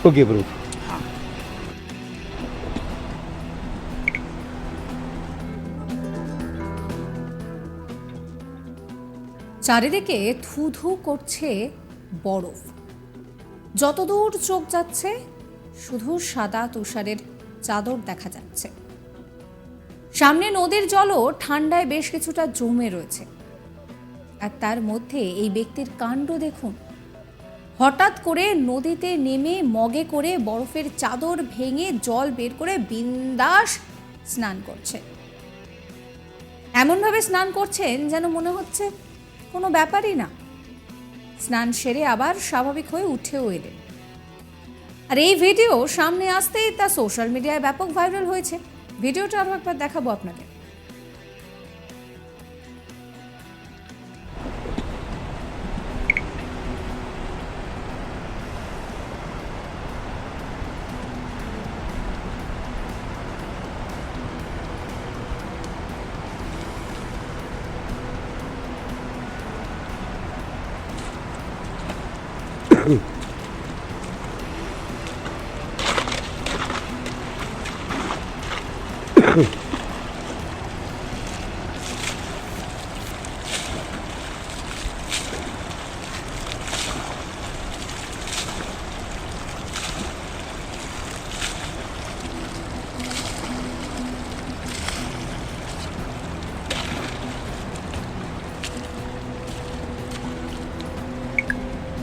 Okay bro. চারিদিকে ধুধু করছে বরফ, যতদূর চোখ যাচ্ছে শুধু সাদা তুষারের চাদর দেখা যাচ্ছে। সামনে নদীর জলও ঠান্ডায় বেশ কিছুটা জমে রয়েছে। আর তার মধ্যে এই ব্যক্তির কাণ্ড দেখুন, হঠাৎ করে নদীতে নেমে মগে করে বরফের চাদর ভেঙে জল বের করে বিন্দাস স্নান করছে। এমনভাবে স্নান করছেন যেন মনে হচ্ছে কোনো ব্যাপারই না। স্নান সেরে আবার স্বাভাবিক হয়ে উঠেও এলেন। আর এই ভিডিও সামনে আসতেই তা সোশ্যাল মিডিয়ায় ব্যাপক ভাইরাল হয়েছে। ভিডিওটা আরও একবার দেখাবো আপনাদের।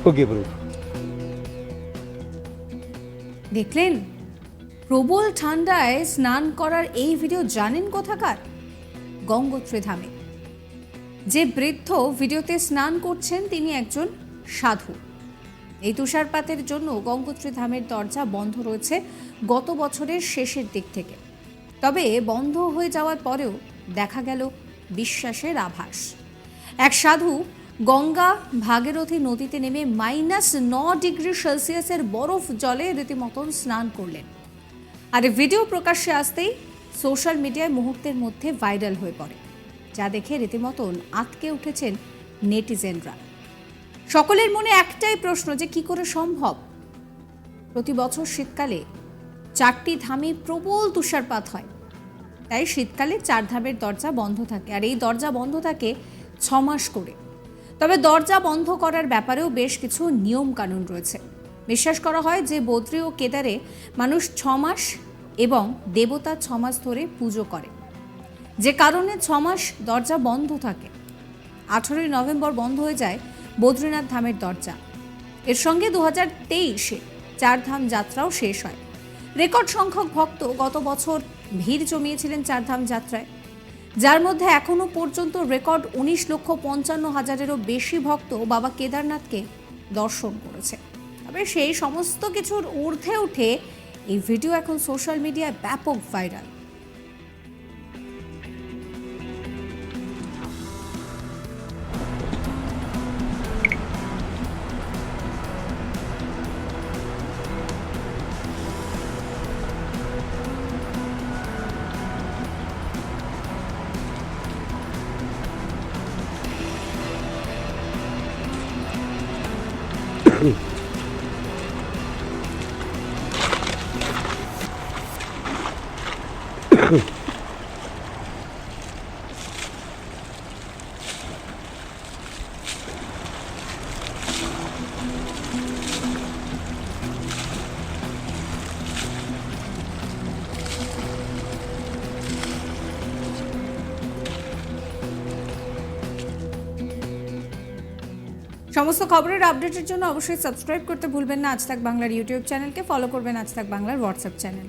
Okay bro. দেখলেন, প্রবল ঠান্ডায় স্নান করার এই ভিডিও জানেন কোথাকার? গঙ্গোত্রী ধামে। যে বৃদ্ধ ভিডিওতে স্নান করছেন তিনি একজন সাধু। এই তুষারপাতের জন্য গঙ্গোত্রী ধামের দরজা বন্ধ রয়েছে গত বছরের শেষের দিক থেকে। তবে বন্ধ হয়ে যাওয়ার পরেও দেখা গেল বিশ্বাসের আভাস। এক সাধু গঙ্গা ভাগীরথী নদীতে নেমে -9 ডিগ্রি সেলসিয়াসের বরফ জলে রীতিমতন স্নান করলেন। আর ভিডিও প্রকাশ্যে আসতেই সোশ্যাল মিডিয়ায় মুহূর্তের মধ্যে ভাইরাল হয়ে পড়ে, যা দেখে রীতিমতন আঁতকে উঠেছেন নেটিজেনরা। সকলের মনে একটাই প্রশ্ন, যে কি করে সম্ভব? প্রতি বছর শীতকালে 4টি ধামে প্রবল তুষারপাত হয়, তাই শীতকালে 4 ধামের দরজা বন্ধ থাকে। আর এই দরজা বন্ধ থাকে 6 মাস করে। তবে দরজা বন্ধ করার ব্যাপারেও বেশ কিছু নিয়ম কানুন রয়েছে। বিশ্বাস করা হয় যে বদ্রী ও কেদারে মানুষ 6 মাস এবং দেবতা 6 মাস ধরে পুজো করে, যে কারণে 6 মাস দরজা বন্ধ থাকে। 18ই নভেম্বর বন্ধ হয়ে যায় বদ্রীনাথ ধামের দরজা। এর সঙ্গে 2023-এ 4 ধাম যাত্রাও শেষ হয়। রেকর্ড সংখ্যক ভক্ত গত বছর ভিড় জমিয়েছিলেন 4 ধাম যাত্রায়, যার মধ্যে এখনো পর্যন্ত রেকর্ড 19,55,000-এরও বেশি ভক্ত বাবা কেদারনাথকে দর্শন করেছে। তবে সেই সমস্ত কিছুর ঊর্ধ্বে উঠে এই ভিডিও এখন সোশ্যাল মিডিয়ায় ব্যাপক ভাইরাল। সমস্ত খবরের আপডেটের জন্য অবশ্যই সাবস্ক্রাইব করতে ভুলবেন না আজ তাক বাংলার ইউটিউব চ্যানেলকে। ফলো করবেন আজ তাক বাংলার হোয়াটসঅ্যাপ চ্যানেল।